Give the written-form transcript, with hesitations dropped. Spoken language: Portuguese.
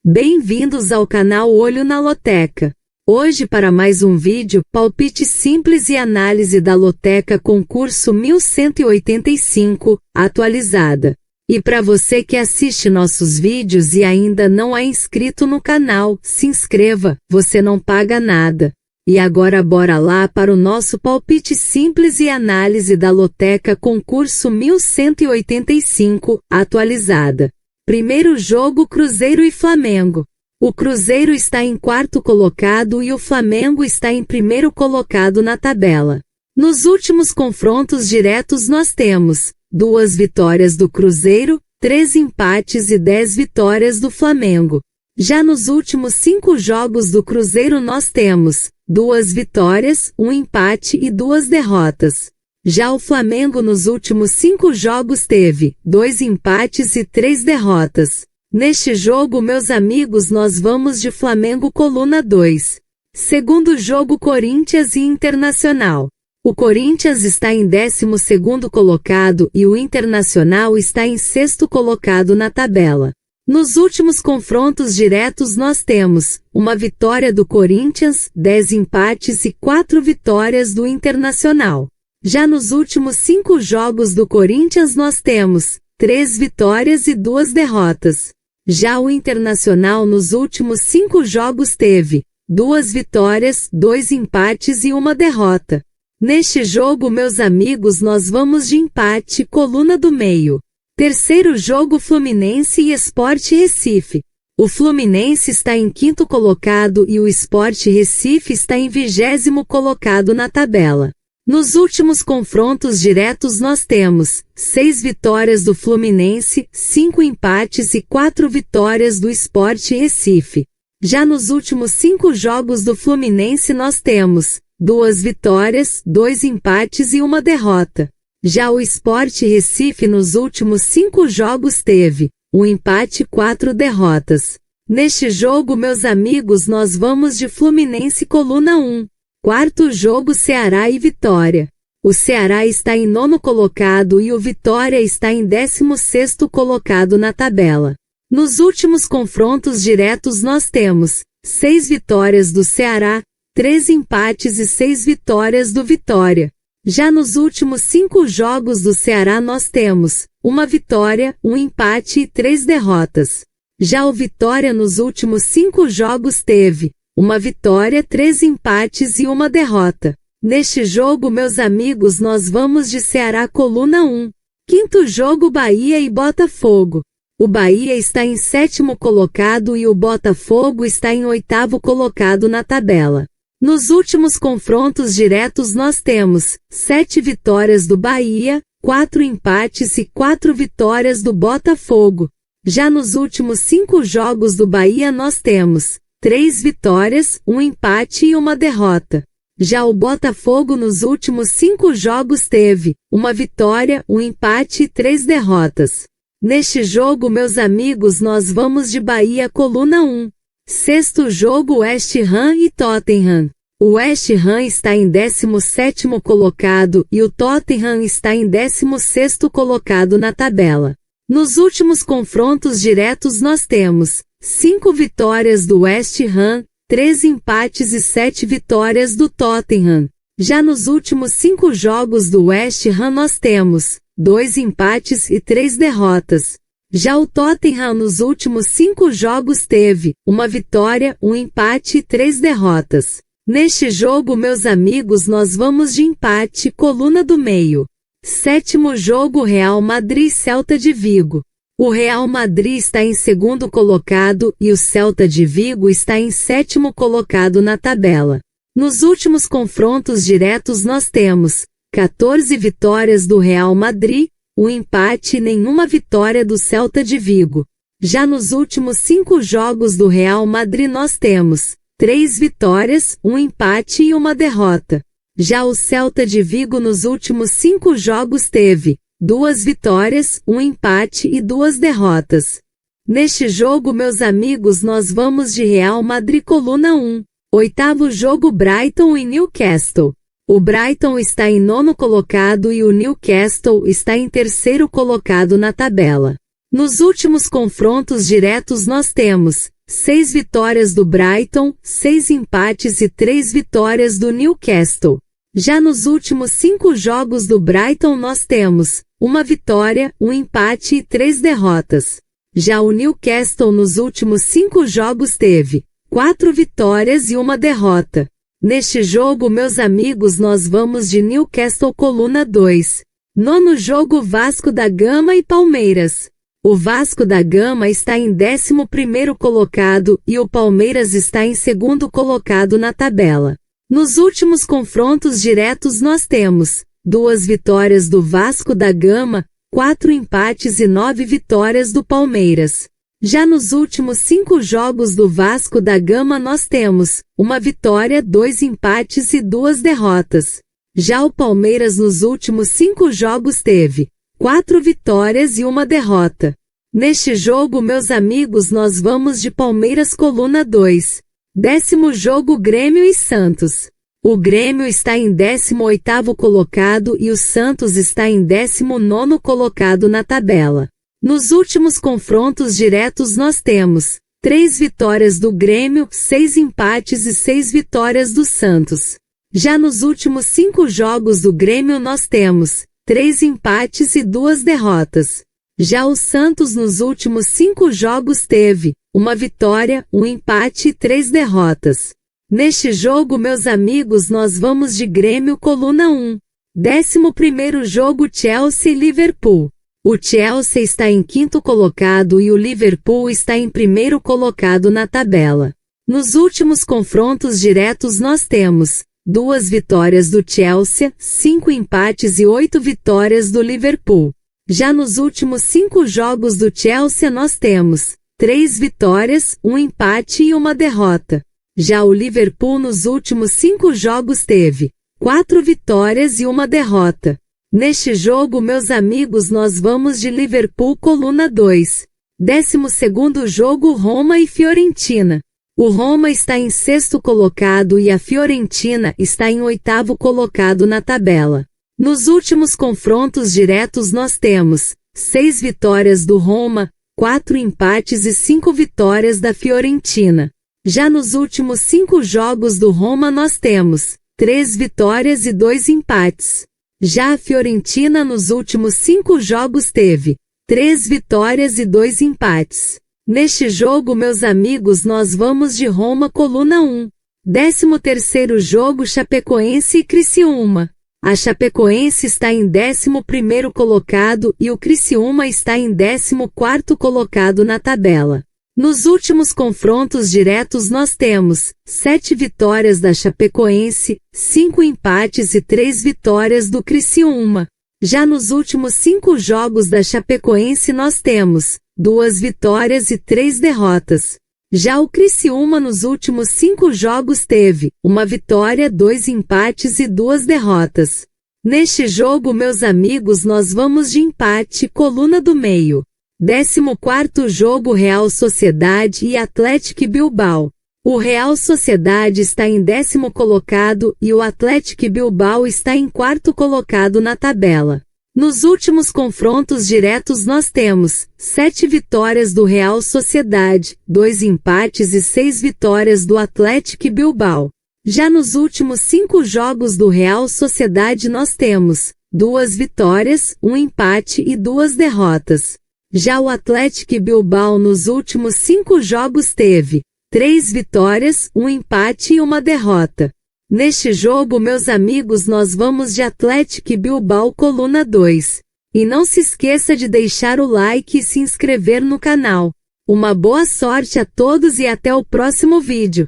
Bem-vindos ao canal Olho na Loteca. Hoje para mais um vídeo, palpite simples e análise da Loteca concurso 1185, atualizada. E para você que assiste nossos vídeos e ainda não é inscrito no canal, se inscreva, você não paga nada. E agora bora lá para o nosso palpite simples e análise da Loteca concurso 1185, atualizada. Primeiro jogo Cruzeiro e Flamengo. O Cruzeiro está em quarto colocado e o Flamengo está em primeiro colocado na tabela. Nos últimos confrontos diretos nós temos 2 vitórias do Cruzeiro, 3 empates e 10 vitórias do Flamengo. Já nos últimos 5 jogos do Cruzeiro nós temos 2 vitórias, 1 empate e 2 derrotas. Já o Flamengo nos últimos 5 jogos teve 2 empates e 3 derrotas. Neste jogo, meus amigos, nós vamos de Flamengo coluna 2. Segundo jogo Corinthians e Internacional. O Corinthians está em 12º colocado e o Internacional está em 6º colocado na tabela. Nos últimos confrontos diretos nós temos 1 vitória do Corinthians, 10 empates e 4 vitórias do Internacional. Já nos últimos 5 jogos do Corinthians nós temos 3 vitórias e 2 derrotas. Já o Internacional nos últimos 5 jogos teve 2 vitórias, 2 empates e 1 derrota. Neste jogo, meus amigos, nós vamos de empate, coluna do meio. Terceiro jogo Fluminense e Sport Recife. O Fluminense está em 5º colocado e o Sport Recife está em 20º colocado na tabela. Nos últimos confrontos diretos nós temos 6 vitórias do Fluminense, 5 empates e 4 vitórias do Sport Recife. Já nos últimos 5 jogos do Fluminense nós temos 2 vitórias, 2 empates e 1 derrota. Já o Sport Recife nos últimos 5 jogos teve 1 empate e 4 derrotas. Neste jogo, meus amigos, nós vamos de Fluminense coluna 1. Quarto jogo Ceará e Vitória. O Ceará está em 9º colocado e o Vitória está em 16º colocado na tabela. Nos últimos confrontos diretos nós temos 6 vitórias do Ceará, 3 empates e 6 vitórias do Vitória. Já nos últimos 5 jogos do Ceará nós temos 1 vitória, 1 empate e 3 derrotas. Já o Vitória nos últimos 5 jogos teve 1 vitória, 3 empates e 1 derrota. Neste jogo, meus amigos, nós vamos de Ceará coluna 1. Quinto jogo Bahia e Botafogo. O Bahia está em 7º colocado e o Botafogo está em 8º colocado na tabela. Nos últimos confrontos diretos nós temos 7 vitórias do Bahia, 4 empates e 4 vitórias do Botafogo. Já nos últimos 5 jogos do Bahia nós temos 3 vitórias, 1 empate e 1 derrota. Já o Botafogo nos últimos 5 jogos teve 1 vitória, 1 empate e 3 derrotas. Neste jogo, meus amigos, nós vamos de Bahia coluna 1. Sexto jogo West Ham e Tottenham. O West Ham está em 17º colocado e o Tottenham está em 16º colocado na tabela. Nos últimos confrontos diretos nós temos 5 vitórias do West Ham, 3 empates e 7 vitórias do Tottenham. Já nos últimos 5 jogos do West Ham nós temos 2 empates e 3 derrotas. Já o Tottenham nos últimos 5 jogos teve 1 vitória, 1 empate e 3 derrotas. Neste jogo, meus amigos, nós vamos de empate, coluna do meio. Sétimo jogo Real Madrid e Celta de Vigo. O Real Madrid está em 2º colocado e o Celta de Vigo está em 7º colocado na tabela. Nos últimos confrontos diretos nós temos 14 vitórias do Real Madrid, 1 empate e nenhuma vitória do Celta de Vigo. Já nos últimos 5 jogos do Real Madrid nós temos 3 vitórias, 1 empate e 1 derrota. Já o Celta de Vigo nos últimos 5 jogos teve 2 vitórias, 1 empate e 2 derrotas. Neste jogo, meus amigos, nós vamos de Real Madrid coluna 1. Oitavo jogo Brighton e Newcastle. O Brighton está em 9º colocado e o Newcastle está em 3º colocado na tabela. Nos últimos confrontos diretos nós temos 6 vitórias do Brighton, 6 empates e 3 vitórias do Newcastle. Já nos últimos 5 jogos do Brighton nós temos 1 vitória, 1 empate e 3 derrotas. Já o Newcastle nos últimos 5 jogos teve 4 vitórias e 1 derrota. Neste jogo, meus amigos, nós vamos de Newcastle coluna 2. Nono jogo, Vasco da Gama e Palmeiras. O Vasco da Gama está em 11º colocado e o Palmeiras está em 2º colocado na tabela. Nos últimos confrontos diretos nós temos 2 vitórias do Vasco da Gama, 4 empates e 9 vitórias do Palmeiras. Já nos últimos 5 jogos do Vasco da Gama nós temos 1 vitória, 2 empates e 2 derrotas. Já o Palmeiras nos últimos 5 jogos teve 4 vitórias e 1 derrota. Neste jogo, meus amigos, nós vamos de Palmeiras coluna 2. 10º jogo, Grêmio e Santos. O Grêmio está em 18º colocado e o Santos está em 19º colocado na tabela. Nos últimos confrontos diretos nós temos 3 vitórias do Grêmio, 6 empates e 6 vitórias do Santos. Já nos últimos 5 jogos do Grêmio nós temos 3 empates e 2 derrotas. Já o Santos nos últimos 5 jogos teve 1 vitória, 1 empate e 3 derrotas. Neste jogo, meus amigos, nós vamos de Grêmio coluna 1. 11º jogo, Chelsea e Liverpool. O Chelsea está em 5º colocado e o Liverpool está em 1º colocado na tabela. Nos últimos confrontos diretos nós temos 2 vitórias do Chelsea, 5 empates e 8 vitórias do Liverpool. Já nos últimos 5 jogos do Chelsea nós temos 3 vitórias, 1 empate e 1 derrota. Já o Liverpool nos últimos 5 jogos teve 4 vitórias e 1 derrota. Neste jogo, meus amigos, nós vamos de Liverpool coluna 2. 12º jogo, Roma e Fiorentina. O Roma está em 6º colocado e a Fiorentina está em 8º colocado na tabela. Nos últimos confrontos diretos nós temos 6 vitórias do Roma, 4 empates e 5 vitórias da Fiorentina. Já nos últimos 5 jogos do Roma nós temos 3 vitórias e 2 empates. Já a Fiorentina nos últimos 5 jogos teve 3 vitórias e 2 empates. Neste jogo, meus amigos, nós vamos de Roma coluna 1. 13º jogo, Chapecoense e Criciúma. A Chapecoense está em 11º colocado e o Criciúma está em 14º colocado na tabela. Nos últimos confrontos diretos nós temos 7 vitórias da Chapecoense, 5 empates e 3 vitórias do Criciúma. Já nos últimos 5 jogos da Chapecoense nós temos 2 vitórias e 3 derrotas. Já o Criciúma nos últimos 5 jogos teve 1 vitória, 2 empates e 2 derrotas. Neste jogo, meus amigos, nós vamos de empate, coluna do meio. 14º jogo, Real Sociedade e Athletic Bilbao. O Real Sociedade está em 10º colocado e o Athletic Bilbao está em 4º colocado na tabela. Nos últimos confrontos diretos nós temos 7 vitórias do Real Sociedade, 2 empates e 6 vitórias do Athletic Bilbao. Já nos últimos 5 jogos do Real Sociedade nós temos 2 vitórias, 1 empate e 2 derrotas. Já o Athletic Bilbao nos últimos 5 jogos teve 3 vitórias, 1 empate e 1 derrota. Neste jogo, meus amigos, nós vamos de Athletic Bilbao coluna 2. E não se esqueça de deixar o like e se inscrever no canal. Uma boa sorte a todos e até o próximo vídeo.